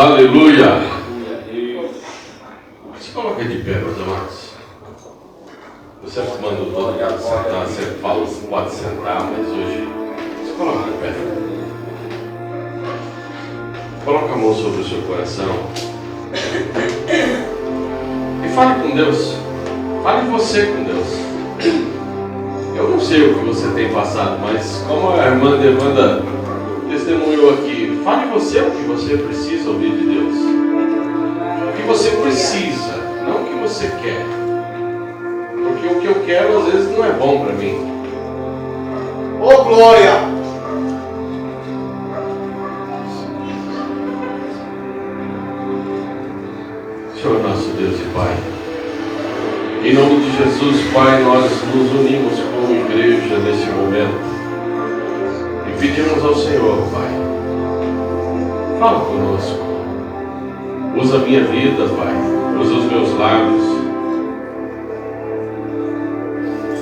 aleluia. Se coloca de pé, meus amados. Você mandou todo mundo sentar, você fala, você pode sentar, mas hoje se coloca de pé. Coloca a mão sobre o seu coração e fale com Deus. Fale você com Deus. Eu não sei o que você tem passado, mas como a irmã Devanda testemunhou aqui, fale você o que você precisa ouvir de Deus. O que você precisa, não o que você quer. Porque o que eu quero às vezes não é bom para mim. Ô glória! Senhor nosso Deus e Pai, em nome de Jesus, Pai, nós nos unimos como igreja nesse momento e pedimos ao Senhor, Pai, fala conosco, usa a minha vida, Pai, usa os meus lábios,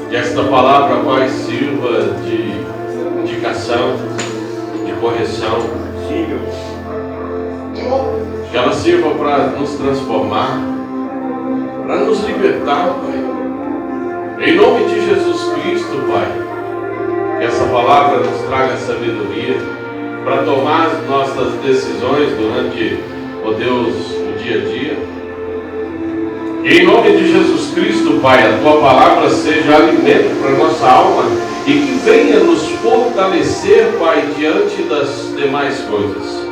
que esta palavra, Pai, sirva de indicação, de correção, que ela sirva para nos transformar, para nos libertar, Pai. Em nome de Jesus Cristo, Pai, que essa palavra nos traga sabedoria para tomar as nossas decisões durante, ó Deus, o dia a dia. E em nome de Jesus Cristo, Pai, a Tua palavra seja alimento para a nossa alma e que venha nos fortalecer, Pai, diante das demais coisas.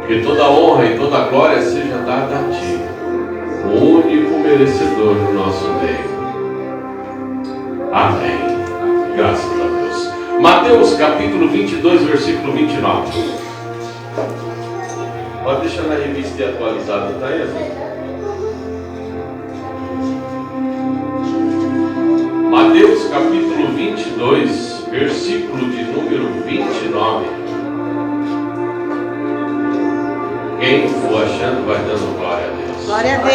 Que toda honra e toda glória seja dada a Ti, o único merecedor do nosso meio. Amém. Graças a Deus. Mateus capítulo 22, versículo 29. Pode deixar na revista atualizada, tá aí? Mateus capítulo 22, versículo de número 29. Quem for achando vai dando glória a Deus. Glória a Deus.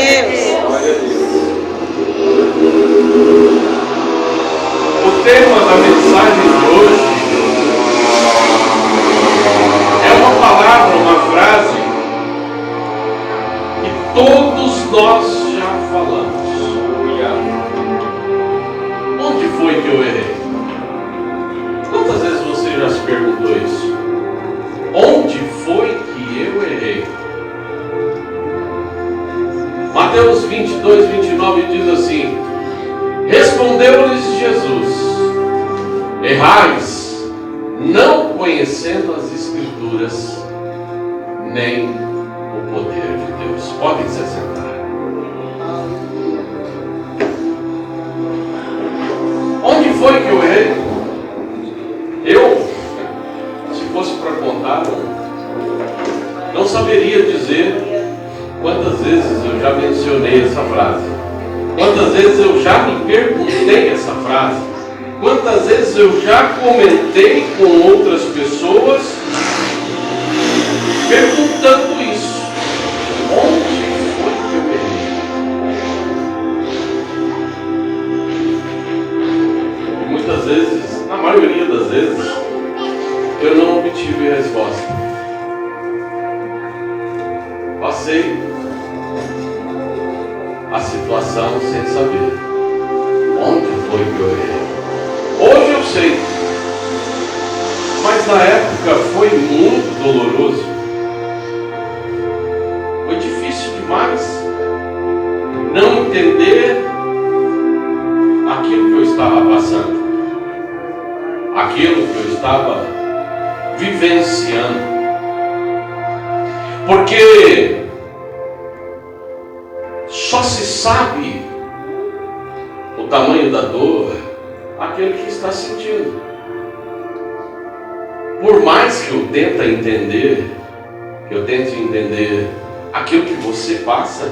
Glória a Deus. O tema da mensagem de hoje é uma palavra, uma frase que todos nós já falamos. Onde foi que eu errei? Quantas vezes você já se perguntou isso? Onde foi que eu errei? Mateus 22, 29 diz assim: respondeu-lhes Jesus: errais, não conhecendo as Escrituras, nem o poder de Deus. Podem se sentar. Onde foi que eu errei? Se fosse para contar, não saberia dizer quantas vezes eu já mencionei essa frase, quantas vezes eu já me perguntei essa frase, quantas vezes eu já comentei com outras pessoas perguntando isso. Onde foi que eu errei? E muitas vezes, na maioria das vezes, eu não obtive a resposta. Passei a situação sem saber onde foi que eu errei. Hoje eu sei, mas na época foi muito doloroso. Foi difícil demais não entender aquilo que eu estava passando, aquilo que eu estava vivenciando. Porque só se sabe o tamanho da dor aquele que está sentindo. Por mais que eu tente entender aquilo que você passa,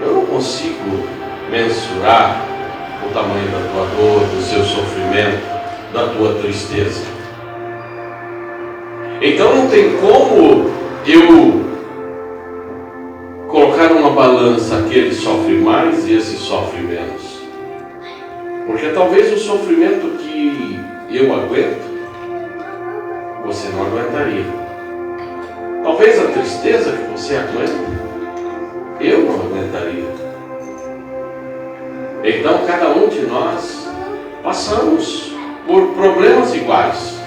eu não consigo mensurar o tamanho da tua dor, do seu sofrimento, da tua tristeza. Então não tem como eu colocar numa balança aquele sofre mais e esse sofre menos. Porque talvez o sofrimento que eu aguento, você não aguentaria. Talvez a tristeza que você aguenta, eu não aguentaria. Então cada um de nós passamos por problemas iguais.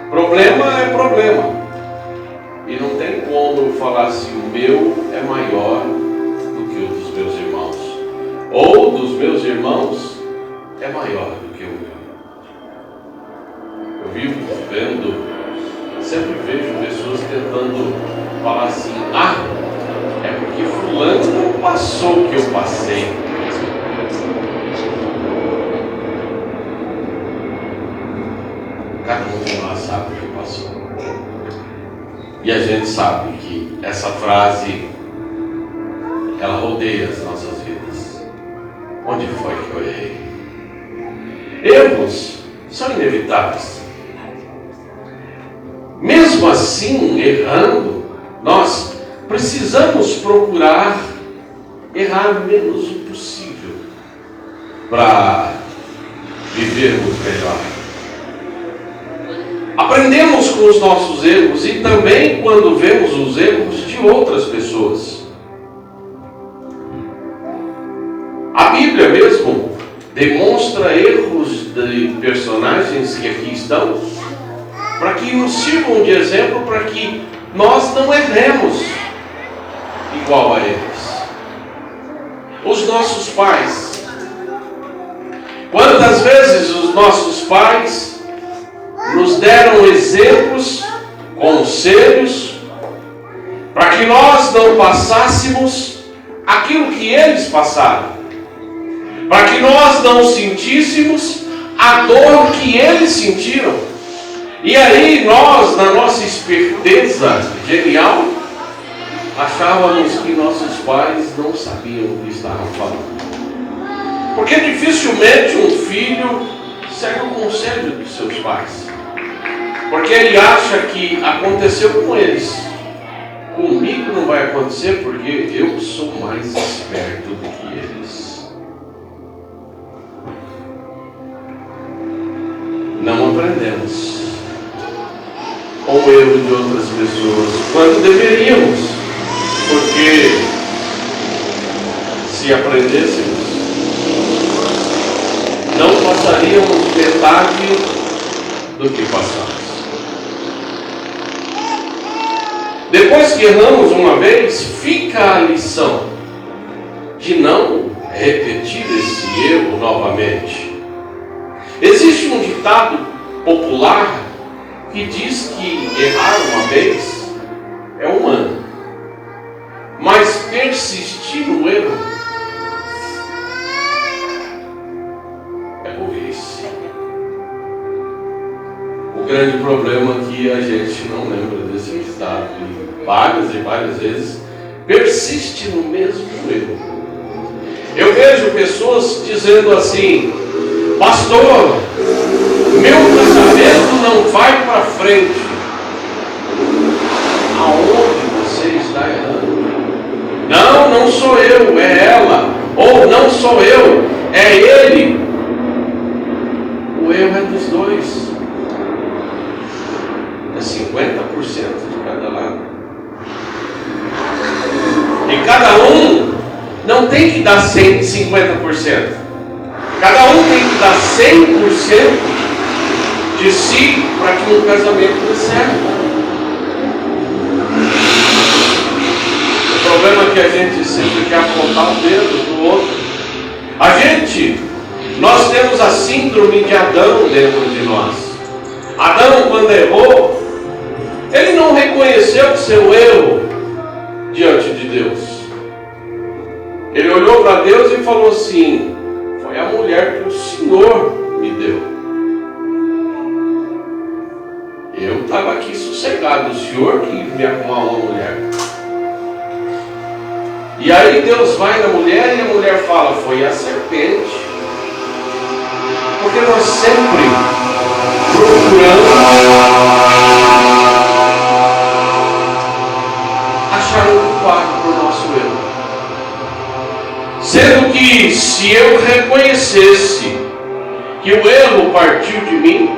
Problema é problema. E não tem como eu falar assim, o meu é maior do que o dos meus irmãos. Ou dos meus irmãos é maior do que o meu. Eu vivo vendo, sempre vejo pessoas tentando falar assim, é porque fulano não passou o que eu passei. Cada um de nós sabe o que passou. E a gente sabe que essa frase, ela rodeia as nossas vidas. Onde foi que eu errei? Erros são inevitáveis. Mesmo assim, errando, nós precisamos procurar errar menos o possível para vivermos melhor. Aprendemos com os nossos erros e também quando vemos os erros de outras pessoas. A Bíblia mesmo demonstra erros de personagens que aqui estão, para que nos sirvam de exemplo, para que nós não erremos igual a eles. Os nossos pais. Quantas vezes os nossos pais nos deram exemplos, conselhos, para que nós não passássemos aquilo que eles passaram, para que nós não sentíssemos a dor que eles sentiram. E aí nós, na nossa esperteza genial, achávamos que nossos pais não sabiam o que estavam falando. Porque dificilmente um filho segue o conselho dos seus pais. Porque ele acha que aconteceu com eles. Comigo não vai acontecer porque eu sou mais esperto do que eles. Não aprendemos com o erro de outras pessoas quando deveríamos, porque se aprendêssemos, não passaríamos metade do que passamos. Depois que erramos uma vez, fica a lição de não repetir esse erro novamente. Existe um ditado popular que diz que errar uma vez é humano, mas persistir no erro é burrice. O grande problema é que a gente não lembra desse ditado e várias vezes persiste no mesmo erro. Eu vejo pessoas dizendo assim: pastor, meu casamento não vai para frente. Aonde você está errando? Não sou eu, é ela. Ou não sou eu, é ele. O erro é dos dois. É 50% de cada lado. E cada um não tem que dar 50%. Cada um tem que dar 100% de si para que um casamento dê certo. O problema é que a gente sempre quer apontar o dedo do outro. Nós temos a síndrome de Adão dentro de nós. Adão, quando errou, ele não reconheceu o seu erro diante de Deus. Ele olhou para Deus e falou assim: foi a mulher que o Senhor me deu. Eu estava aqui sossegado, o Senhor que me arrumar uma mulher. E aí Deus vai na mulher e a mulher fala: foi a serpente. Porque nós sempre procuramos achar um culpado por nosso erro. Sendo que se eu reconhecesse que o erro partiu de mim,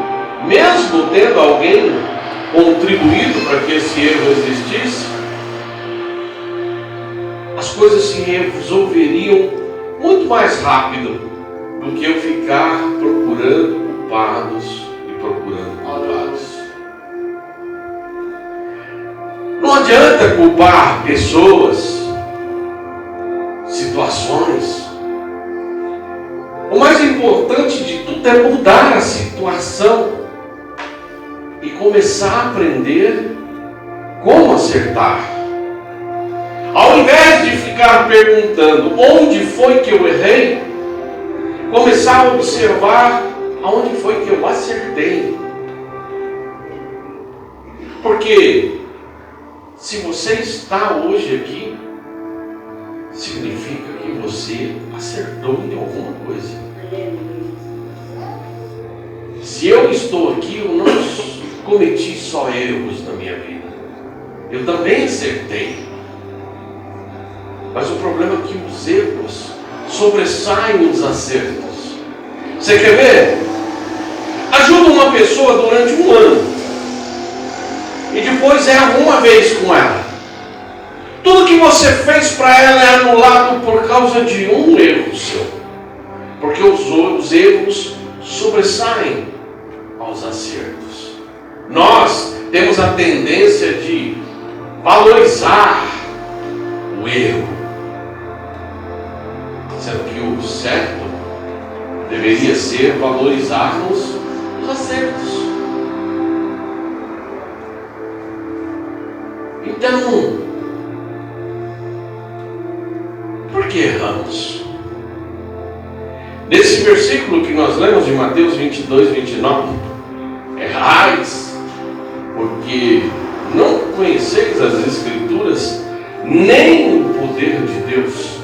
mesmo tendo alguém contribuído para que esse erro existisse, as coisas se resolveriam muito mais rápido do que eu ficar procurando culpados e procurando culpados. Não adianta culpar pessoas, situações. O mais importante de tudo é mudar a situação e começar a aprender como acertar. Ao invés de ficar perguntando onde foi que eu errei, começar a observar aonde foi que eu acertei. Porque se você está hoje aqui, significa que você acertou em alguma coisa. Se eu estou aqui, eu não cometi só erros na minha vida. Eu também acertei. Mas o problema é que os erros sobressaem os acertos. Você quer ver? Ajuda uma pessoa durante um ano e depois erra uma vez com ela. Tudo que você fez para ela é anulado por causa de um erro seu. Porque os erros sobressaem aos acertos. Nós temos a tendência de valorizar o erro, sendo que o certo deveria ser valorizarmos os acertos. Então, por que erramos? Nesse versículo que nós lemos de Mateus 22, 29, errais, porque não conheceis as Escrituras, nem o poder de Deus.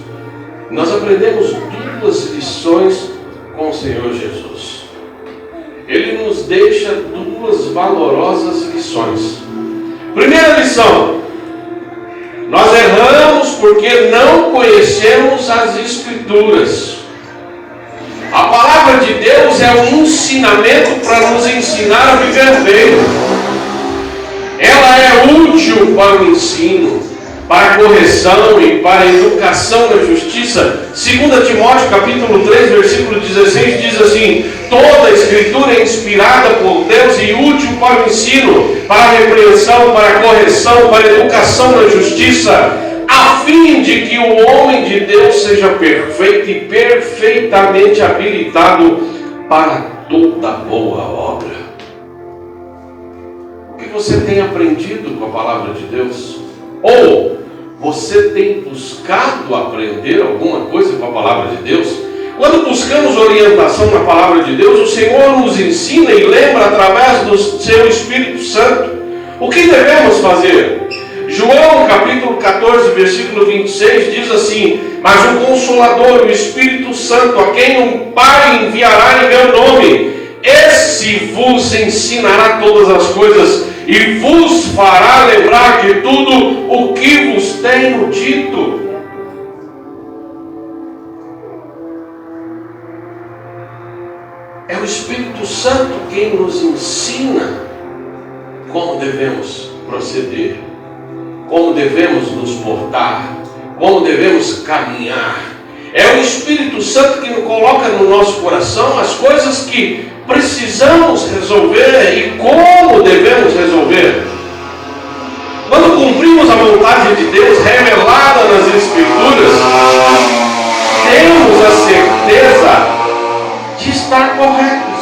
Nós aprendemos duas lições com o Senhor Jesus. Ele nos deixa duas valorosas lições. Primeira lição: nós erramos porque não conhecemos as Escrituras. A palavra de Deus é um ensinamento para nos ensinar a viver bem. Ela é útil para o ensino, para a correção e para a educação na justiça. 2 Timóteo capítulo 3, versículo 16 diz assim: toda a Escritura é inspirada por Deus e útil para o ensino, para a repreensão, para a correção, para a educação na justiça, a fim de que o homem de Deus seja perfeito e perfeitamente habilitado para toda boa obra. O que você tem aprendido com a palavra de Deus? Ou você tem buscado aprender alguma coisa com a palavra de Deus? Quando buscamos orientação na palavra de Deus, o Senhor nos ensina e lembra através do seu Espírito Santo o que devemos fazer. João capítulo 14, versículo 26 diz assim: mas o Consolador, o Espírito Santo, a quem o Pai enviará em meu nome, esse vos ensinará todas as coisas e vos fará lembrar de tudo o que vos tenho dito. É o Espírito Santo quem nos ensina como devemos proceder, como devemos nos portar, como devemos caminhar. É o Espírito Santo que nos coloca no nosso coração as coisas que precisamos resolver e como devemos resolver. Quando cumprimos a vontade de Deus revelada nas Escrituras, temos a certeza de estar corretos.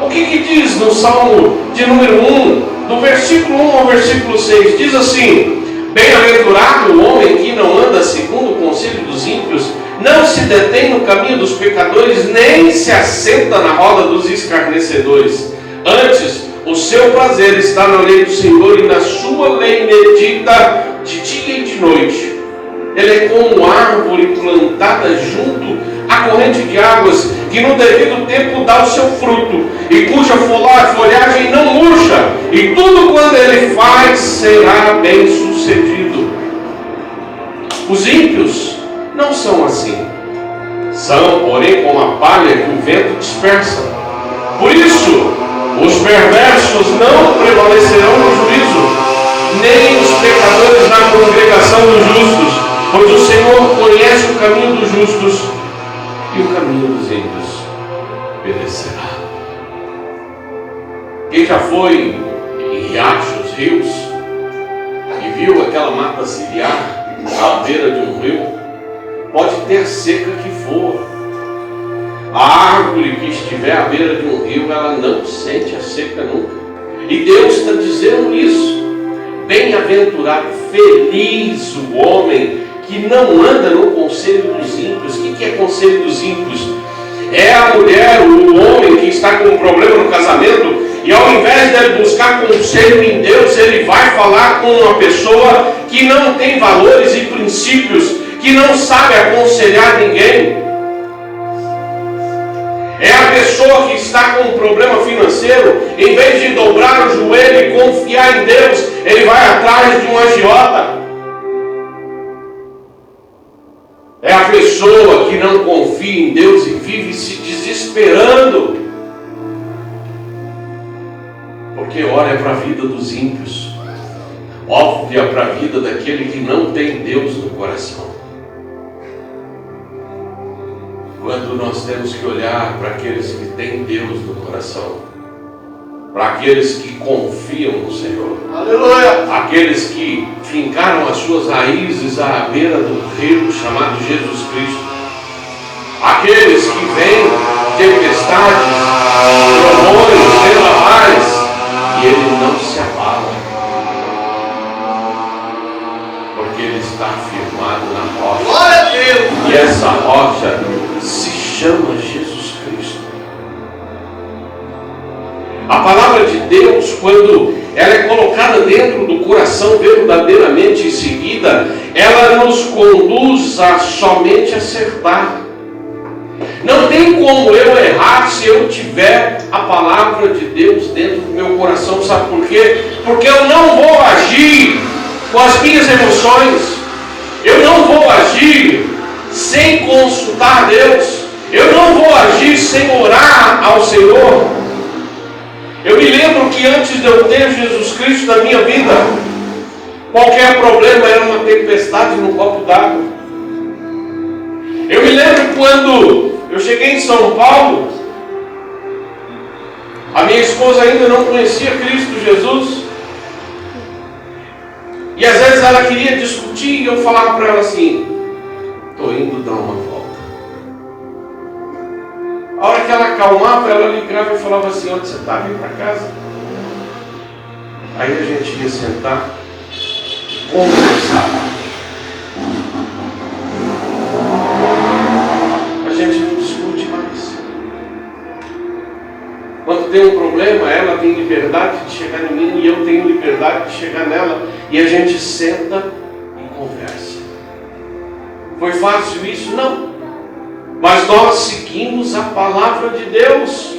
O que diz no Salmo de número 1, do versículo 1 ao versículo 6? Diz assim: bem-aventurado o homem que não anda segundo o conselho dos ímpios, não se detém no caminho dos pecadores, nem se assenta na roda dos escarnecedores. Antes, o seu prazer está na lei do Senhor, e na sua lei medita de dia e de noite. Ele é como árvore plantada junto à corrente de águas, que no devido tempo dá o seu fruto, e cuja folhagem não murcha, e tudo quanto ele faz será bem sucedido. Os ímpios não são assim. São, porém, como a palha que o vento dispersa. Por isso, Os perversos não prevalecerão no juízo, nem os pecadores na congregação dos justos, pois o Senhor conhece o caminho dos justos e o caminho dos ímpios perecerá. Quem já foi em riachos, rios, e viu aquela mata ciliar à beira de um rio, pode ter seca que for. A árvore que estiver à beira de um rio, ela não sente a seca nunca. E Deus está dizendo isso. Bem-aventurado, feliz o homem que não anda no conselho dos ímpios. O que é conselho dos ímpios? É a mulher, o homem que está com um problema no casamento, e ao invés dele buscar conselho em Deus, ele vai falar com uma pessoa que não tem valores e princípios, que não sabe aconselhar ninguém. É a pessoa que está com um problema financeiro, em vez de dobrar o joelho e confiar em Deus, ele vai atrás de um agiota. É a pessoa que não confia em Deus e vive se desesperando, porque olha para a vida dos ímpios, olha para a vida daquele que não tem Deus no coração. Quando nós temos que olhar para aqueles que têm Deus no coração, para aqueles que confiam no Senhor, Aleluia! Aqueles que fincaram as suas raízes à beira do rio chamado Jesus Cristo, aqueles que veem tempestades, trovões, vendavais, e ele não se abala, porque ele está firmado na rocha. Glória a Deus! E essa rocha se chama Jesus Cristo. A palavra de Deus, quando ela é colocada dentro do coração verdadeiramente em seguida, ela nos conduz a somente acertar. Não tem como eu errar se eu tiver a palavra de Deus dentro do meu coração. Sabe por quê? Porque eu não vou agir com as minhas emoções. Eu não vou agir sem consultar Deus. Eu não vou agir sem orar ao Senhor. Eu me lembro que antes de eu ter Jesus Cristo na minha vida, qualquer problema era uma tempestade no copo d'água. Eu me lembro quando eu cheguei em São Paulo, a minha esposa ainda não conhecia Cristo Jesus, e às vezes ela queria discutir e eu falava para ela assim: estou indo dar uma volta. A hora que ela acalmava, ela ligava e falava assim: onde você está? Vem para casa. Aí a gente ia sentar, conversar. A gente não discute mais. Quando tem um problema, ela tem liberdade de chegar em mim e eu tenho liberdade de chegar nela. E a gente senta e conversa. Foi fácil isso? Não. Mas nós seguimos a palavra de Deus.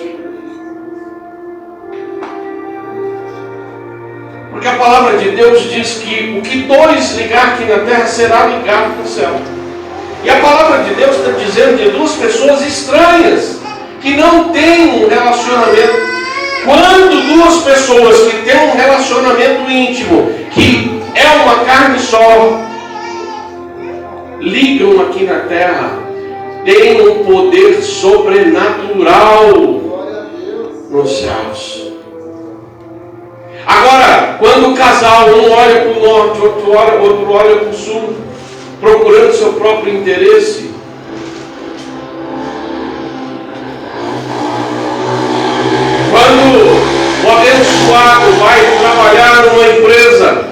Porque a palavra de Deus diz que o que dois ligar aqui na terra será ligado no céu. E a palavra de Deus está dizendo de duas pessoas estranhas, que não têm um relacionamento. Quando duas pessoas que têm um relacionamento íntimo, que é uma carne só, ligam aqui na terra, tem um poder sobrenatural nos céus. Agora, quando o casal, um olha para o norte, outro olha para o sul, procurando seu próprio interesse, quando o abençoado vai trabalhar numa empresa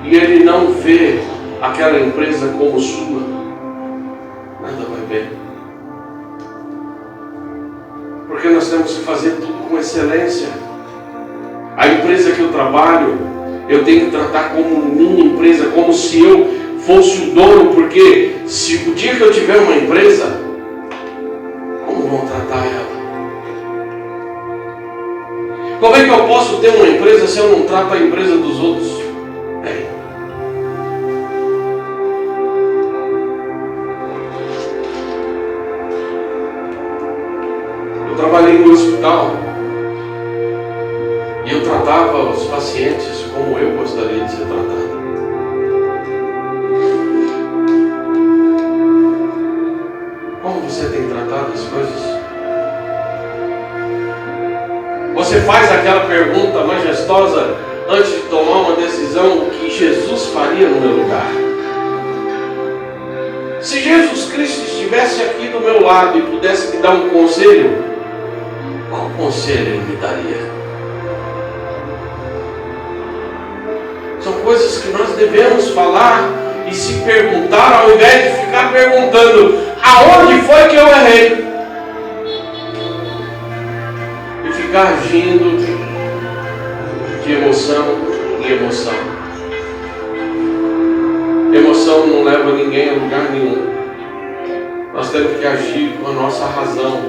e ele não vê aquela empresa como sua, nada vai bem. Porque nós temos que fazer tudo com excelência. A empresa que eu trabalho, eu tenho que tratar como minha empresa, como se eu fosse o dono, porque se o dia que eu tiver uma empresa, como vão tratar ela? Como é que eu posso ter uma empresa se eu não trato a empresa dos outros bem? Eu trabalhei hospital e eu tratava os pacientes como eu gostaria de ser tratado. Como você tem tratado as coisas? Você faz aquela pergunta majestosa antes de tomar uma decisão: o que Jesus faria no meu lugar? Se Jesus Cristo estivesse aqui do meu lado e pudesse me dar um conselho, qual conselho Ele me daria? São coisas que nós devemos falar e se perguntar, ao invés de ficar perguntando: aonde foi que eu errei? E ficar agindo de emoção em emoção. Emoção não leva ninguém a lugar nenhum. Nós temos que agir com a nossa razão,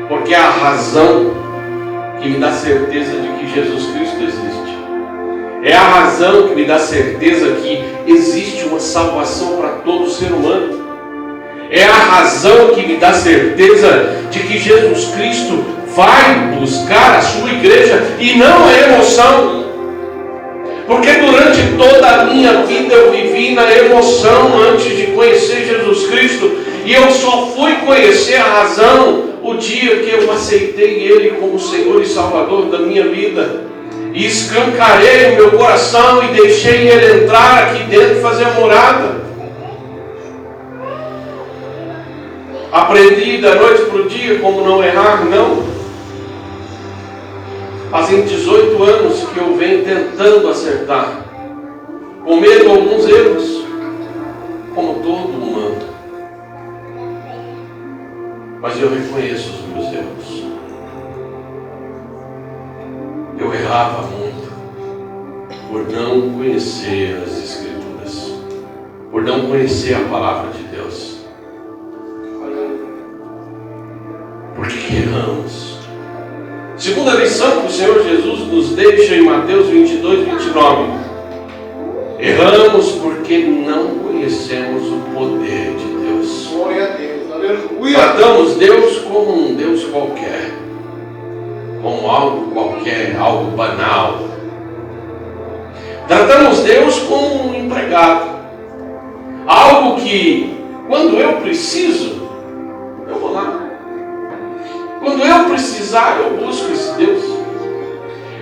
porque é a razão que me dá certeza de que Jesus Cristo existe. É a razão que me dá certeza que existe uma salvação para todo ser humano. É a razão que me dá certeza de que Jesus Cristo vai buscar a sua igreja, e não a emoção. Porque durante toda a minha vida eu vivi na emoção antes de conhecer Jesus Cristo, e eu só fui conhecer a razão o dia que eu aceitei Ele como Senhor e Salvador da minha vida, e escancarei o meu coração e deixei Ele entrar aqui dentro e fazer a morada. Aprendi da noite para o dia como não errar, não. Fazem 18 anos que eu venho tentando acertar, cometo alguns erros, como todo humano, mas eu reconheço os meus erros. Eu errava muito por não conhecer as Escrituras, por não conhecer a palavra de Deus. Por que erramos? Segunda lição que o Senhor Jesus nos deixa em Mateus 22, 29. Erramos porque não conhecemos o poder de Deus. Glória a Deus, aleluia. Tratamos Deus como um Deus qualquer, como algo qualquer, algo banal. Tratamos Deus como um empregado, algo que, quando eu preciso, eu vou lá. Quando eu precisar, eu busco esse Deus.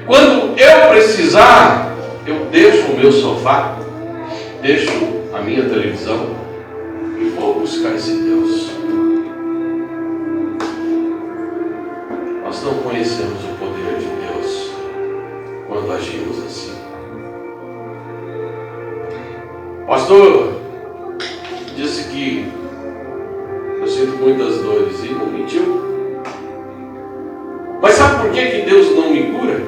Quando eu precisar, eu deixo o meu sofá, deixo a minha televisão e vou buscar esse Deus. Nós não conhecemos o poder de Deus quando agimos assim. O pastor disse que eu sinto muitas dores e não mentiu. Mas sabe por que Deus não me cura?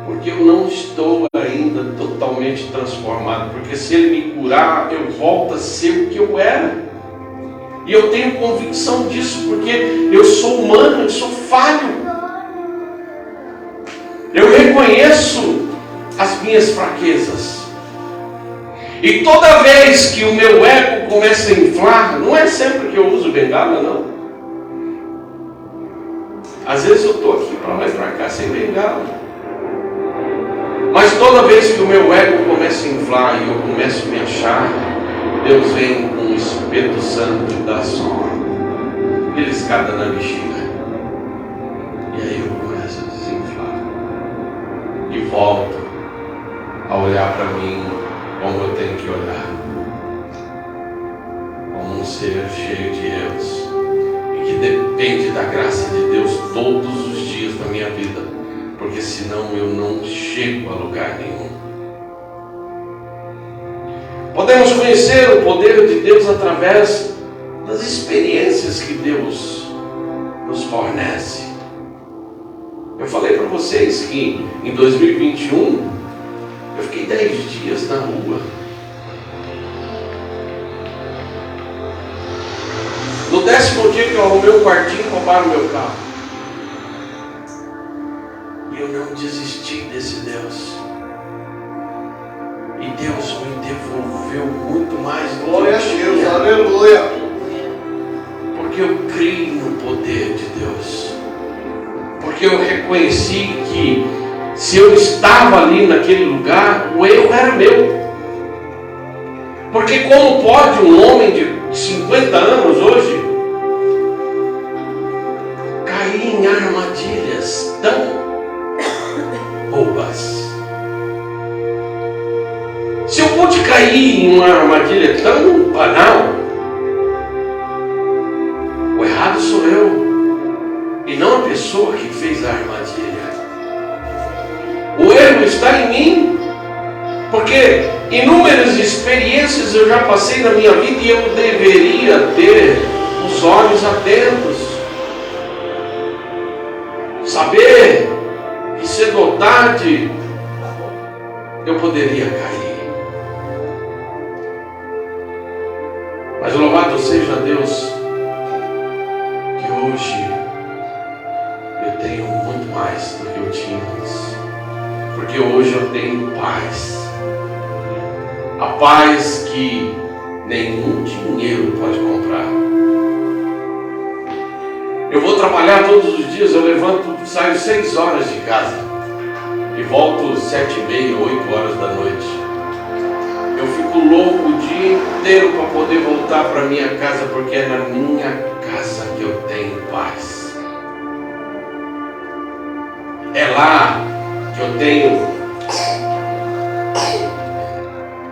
Porque eu não estou ainda totalmente transformado. Porque se Ele me curar, eu volto a ser o que eu era. E eu tenho convicção disso, porque eu sou humano, eu sou falho. Eu reconheço as minhas fraquezas. E toda vez que o meu ego começa a inflar, não é sempre que eu uso bengala, não. Às vezes eu estou aqui para lá e para cá sem bengala. Mas toda vez que o meu ego começa a inflar e eu começo a me achar, Deus vem com um espeto santo e dá só beliscada na bexiga. E aí eu começo a desinflar. E volto a olhar para mim como eu tenho que olhar. Como um ser cheio de erros. Que depende da graça de Deus todos os dias da minha vida, porque senão eu não chego a lugar nenhum. Podemos conhecer o poder de Deus através das experiências que Deus nos fornece. Eu falei para vocês que em 2021 eu fiquei 10 dias na rua. No 10º dia que eu arrumei um quartinho, roubaram meu carro. E eu não desisti desse Deus. E Deus me devolveu muito mais do que Glória a eu Deus, tinha. aleluia. Porque Porque eu creio no poder de Deus. Porque eu reconheci que se eu estava ali naquele lugar, o erro era meu. Porque como pode um homem de 50 anos hoje cair em armadilhas tão bobas? Se eu pude cair em uma armadilha tão banal, o errado sou eu e não a pessoa que fez a armadilha. O erro está em mim, porque inúmeras experiências eu já passei na minha vida e eu deveria ter os olhos atentos, saber que cedo ou tarde eu poderia cair. Mas louvado seja Deus que hoje eu tenho muito mais do que eu tinha antes. Porque hoje eu tenho paz. A paz que nenhum dinheiro pode comprar. Eu vou trabalhar todos os dias, eu levanto, saio 6 horas de casa e volto 7h30, 8 horas da noite. Eu fico louco o dia inteiro para poder voltar para minha casa, porque é na minha casa que eu tenho paz. É lá que eu tenho.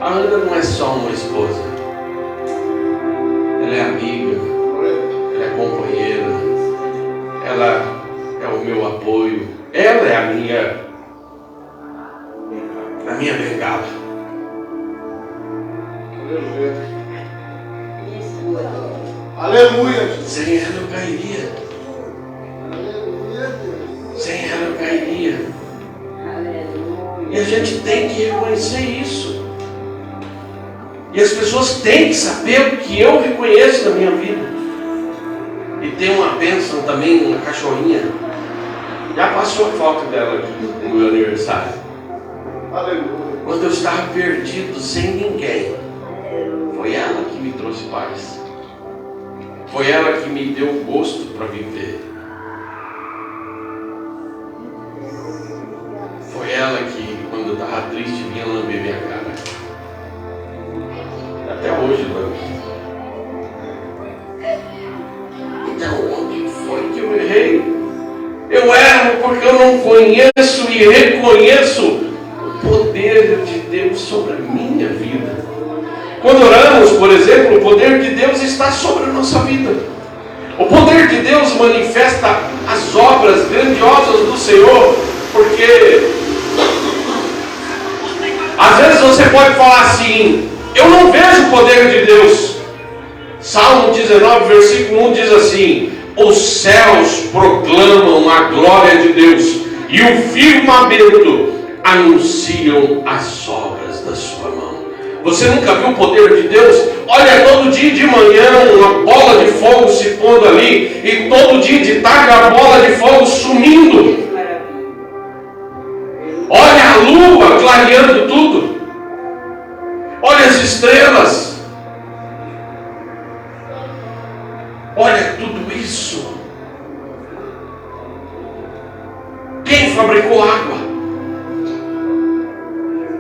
A Ana não é só uma esposa, ela é amiga, ela é companheira, ela é o meu apoio, ela é a minha bengala. Aleluia. Sem ela eu cairia. Sem ela eu cairia. E a gente tem que reconhecer isso. E as pessoas têm que saber o que eu reconheço na minha vida. E tem uma bênção também, uma cachorrinha. Já passou a foto dela aqui no meu aniversário. Aleluia. Quando eu estava perdido, sem ninguém, foi ela que me trouxe paz. Foi ela que me deu gosto para viver. Foi ela que, quando eu estava triste, vinha lamber minha cara. Até hoje, lambe. Então, onde foi que eu errei? Eu erro porque eu não conheço e reconheço o poder de Deus sobre a minha vida. Quando oramos, por exemplo, o poder de Deus está sobre a nossa vida. O poder de Deus manifesta as obras grandiosas do Senhor, porque às vezes você pode falar assim: eu não vejo o poder de Deus. Salmo 19, versículo 1 diz assim: os céus proclamam a glória de Deus e o firmamento anunciam as obras da sua mão. Você nunca viu o poder de Deus? Olha, todo dia de manhã uma bola de fogo se pondo ali, e todo dia de tarde a bola de fogo sumindo. Olha a lua clareando tudo. Olha as estrelas. Olha tudo isso. Quem fabricou água?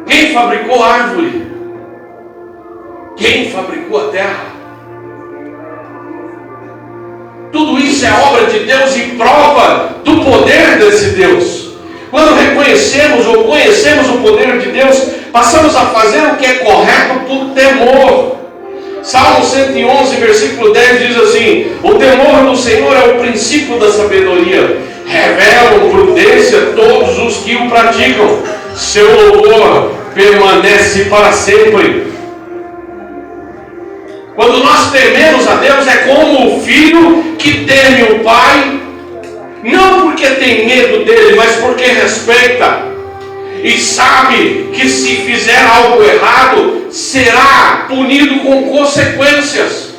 Quem fabricou árvore? Quem fabricou a terra? Tudo isso é obra de Deus e prova do poder desse Deus. Quando reconhecemos ou conhecemos o poder de Deus, passamos a fazer o que é correto por temor. Salmo 111, versículo 10 diz assim: o temor do Senhor é o princípio da sabedoria, revelam prudência todos os que o praticam, seu louvor permanece para sempre. Quando nós tememos a Deus, é como o filho que teme o pai, não porque tem medo dele, mas porque respeita e sabe que se fizer algo errado, será punido com consequências.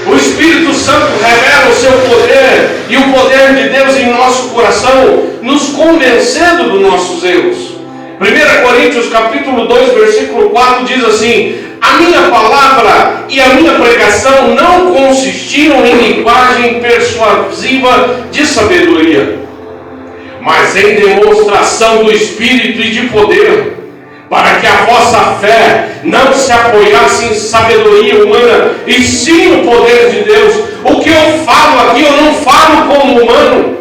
O Espírito Santo revela o seu poder e o poder de Deus em nosso coração, nos convencendo dos nossos erros. 1 Coríntios capítulo 2, versículo 4 diz assim: a minha palavra e a minha pregação não consistiram em linguagem persuasiva de sabedoria, mas em demonstração do Espírito e de poder, para que a vossa fé não se apoiasse em sabedoria humana, e sim no poder de Deus. O que eu falo aqui, eu não falo como humano.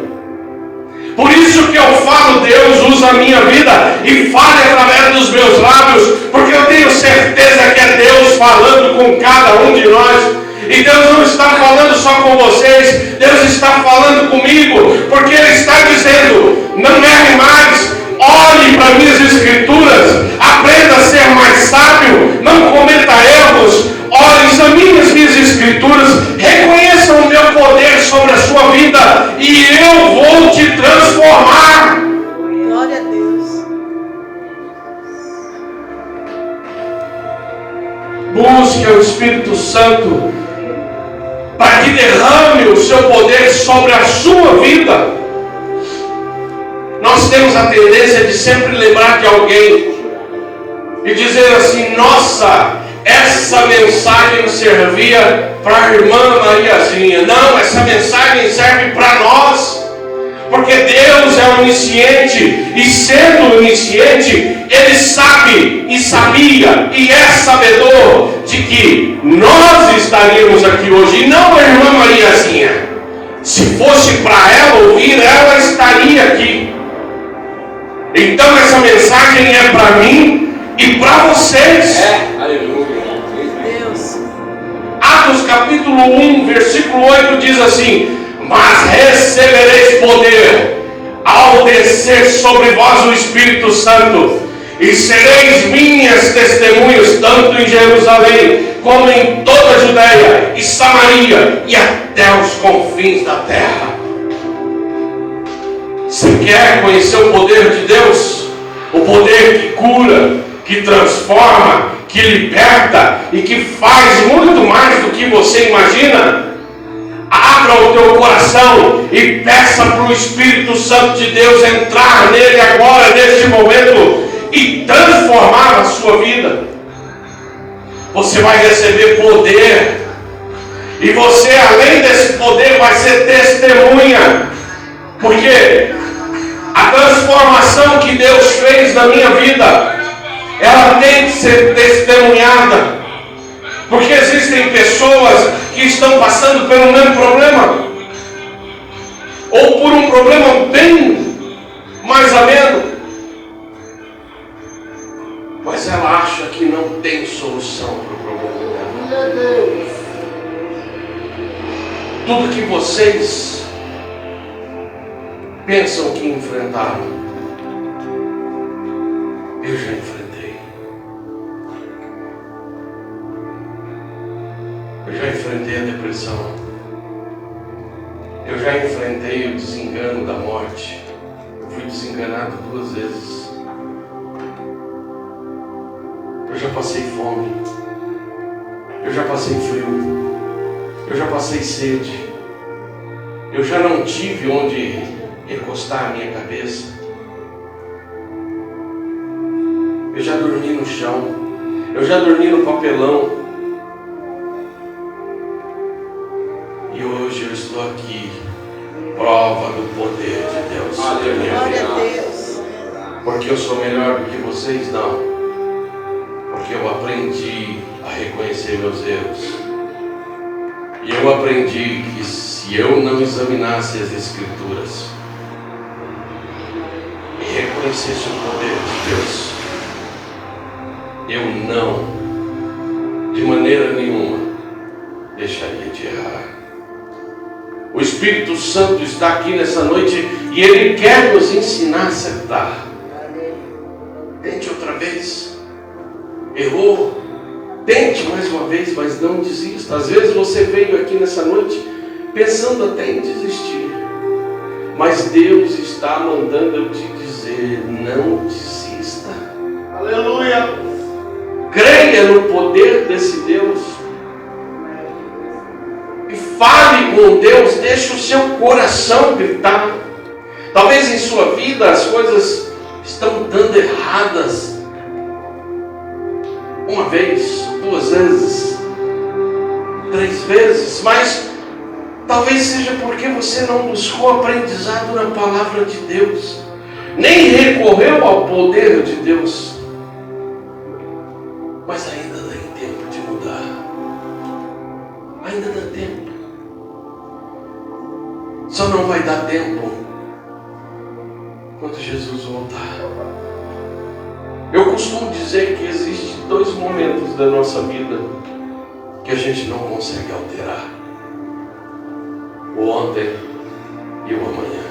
Por isso que eu falo, Deus usa a minha vida e fala através dos meus lábios, porque eu tenho certeza que é Deus falando com cada um de nós. E Deus não está falando só com vocês, Deus está falando comigo, porque Ele está dizendo: não erre mais, olhe para minhas escrituras, aprenda a ser mais sábio, não cometa erros, olhe, examine as minhas escrituras, reconheça o meu poder sobre a sua vida e eu vou te transformar. Glória a Deus. Busque o Espírito Santo para que derrame o seu poder sobre a sua vida. Nós temos a tendência de sempre lembrar de alguém e dizer assim: nossa, essa mensagem servia para a irmã Mariazinha. Não, essa mensagem serve para nós, porque Deus é onisciente, e sendo onisciente, Ele sabe e sabia e é sabedor de que nós estaríamos aqui hoje, e não a irmã Mariazinha. Se fosse para ela ouvir, ela estaria aqui. Então essa mensagem é para mim e para vocês. Aleluia. Deus. Atos capítulo 1, versículo 8 diz assim: mas recebereis poder ao descer sobre vós o Espírito Santo, e sereis minhas testemunhas, tanto em Jerusalém, como em toda a Judéia e Samaria, e até os confins da terra. Você quer conhecer o poder de Deus? O poder que cura, que transforma, que liberta e que faz muito mais do que você imagina? Abra o teu coração e peça para o Espírito Santo de Deus entrar nele agora, neste momento, e transformar a sua vida. Você vai receber poder, e você, além desse poder, vai ser testemunha, porque a transformação que Deus fez na minha vida, ela tem que ser testemunhada. Porque existem pessoas que estão passando pelo mesmo problema, ou por um problema bem mais ameno, mas ela acha que não tem solução para o problema dela. Tudo que vocês pensam que enfrentaram, eu já enfrentei. Eu já enfrentei a depressão. Eu já enfrentei o desengano da morte. Eu fui desenganado 2 vezes. Eu já passei fome. Eu já passei frio. Eu já passei sede. Eu já não tive onde recostar a minha cabeça. Eu já dormi no chão. Eu já dormi no papelão. E hoje eu estou aqui, prova do poder de Deus sobre a minha Glória a vida. Deus. Porque eu sou melhor do que vocês? Não. Porque eu aprendi a reconhecer meus erros. E eu aprendi que se eu não examinasse as Escrituras e reconhecesse o poder de Deus, eu não, de maneira nenhuma, deixaria de errar. O Espírito Santo está aqui nessa noite e Ele quer nos ensinar a acertar. Tente outra vez. Errou. Tente mais uma vez, mas não desista. Às vezes você veio aqui nessa noite pensando até em desistir. Mas Deus está mandando eu te dizer: não desista. Aleluia. Creia no poder desse Deus. E fale com Deus, deixe o seu coração gritar. Talvez em sua vida as coisas estão dando erradas. uma vez, 2 vezes, 3 vezes, mas talvez seja porque você não buscou aprendizado na palavra de Deus, nem recorreu ao poder de Deus. Mas ainda dá tempo de mudar. Ainda dá tempo. Só não vai dar tempo quando Jesus voltar. Eu costumo dizer que existem 2 momentos da nossa vida que a gente não consegue alterar: o ontem e o amanhã.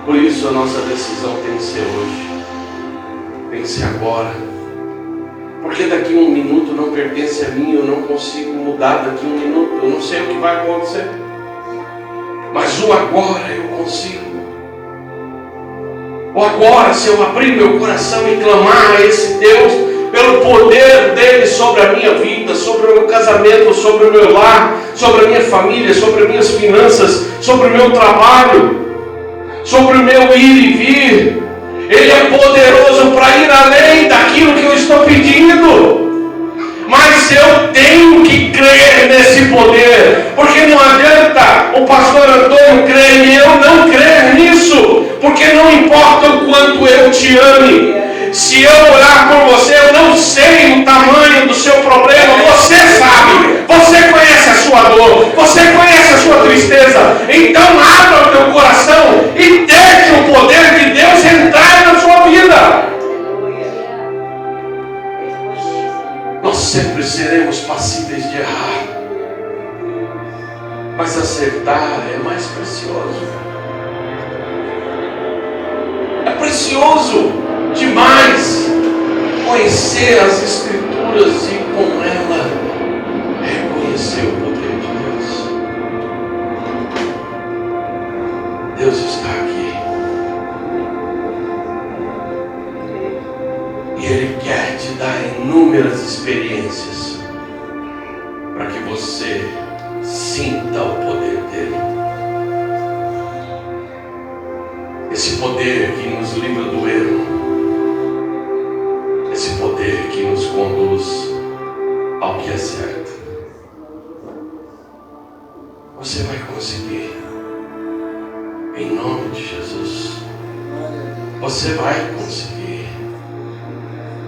Por isso a nossa decisão tem que ser hoje, tem que ser agora, porque daqui a 1 minuto não pertence a mim. Eu não consigo mudar daqui a 1 minuto, eu não sei o que vai acontecer, mas o agora eu consigo. O agora, se eu abrir meu coração e clamar a esse Deus pelo poder dele sobre a minha vida, sobre o meu casamento, sobre o meu lar, sobre a minha família, sobre as minhas finanças, sobre o meu trabalho, sobre o meu ir e vir, ele é poderoso para ir além daquilo que eu estou pedindo. Mas eu tenho que crer nesse poder, porque não adianta o pastor Antônio crer e eu não crer nisso, porque não importa o quanto eu te ame, se eu orar por você, eu não sei o tamanho do seu problema, você sabe, você conhece a sua dor, você conhece a sua tristeza. Então abra o teu coração e deixe o poder de Deus entrar na sua vida. Nós sempre seremos passíveis de errar, mas acertar é mais precioso. É precioso demais conhecer as Escrituras e com ela reconhecer o poder de Deus. Deus está aqui e Ele quer te dar inúmeras experiências para que você sinta o poder dele. Esse poder que nos livra do erro, esse poder que nos conduz ao que é certo. Você vai conseguir, em nome de Jesus. Você vai conseguir.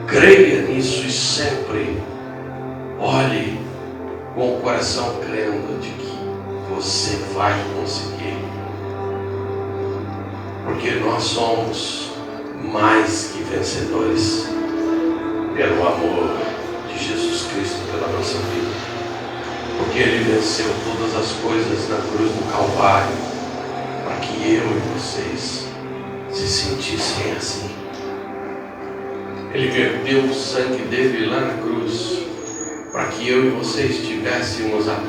Creia nisso e sempre olhe com o coração crendo de que você vai conseguir. Porque nós somos mais que vencedores pelo amor de Jesus Cristo pela nossa vida. Porque Ele venceu todas as coisas na cruz do Calvário, para que eu e vocês se sentissem assim. Ele verteu o sangue dele lá na cruz, para que eu e vocês tivéssemos a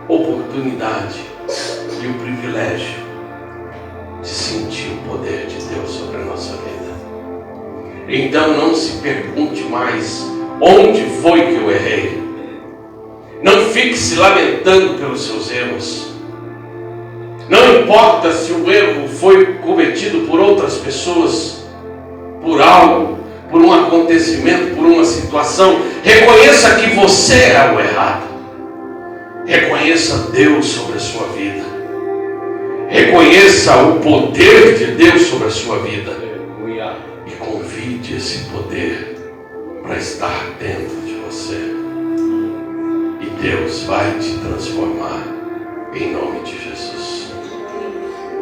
oportunidade e o privilégio de sentir o poder de Deus sobre a nossa vida. Então não se pergunte mais onde foi que eu errei. Não fique se lamentando pelos seus erros. Não importa se o erro foi cometido por outras pessoas, por algo, por um acontecimento, por uma situação. Reconheça que você é o errado. Reconheça Deus sobre a sua vida. Reconheça o poder de Deus sobre a sua vida. E convide esse poder para estar dentro de você. E Deus vai te transformar em nome de Jesus.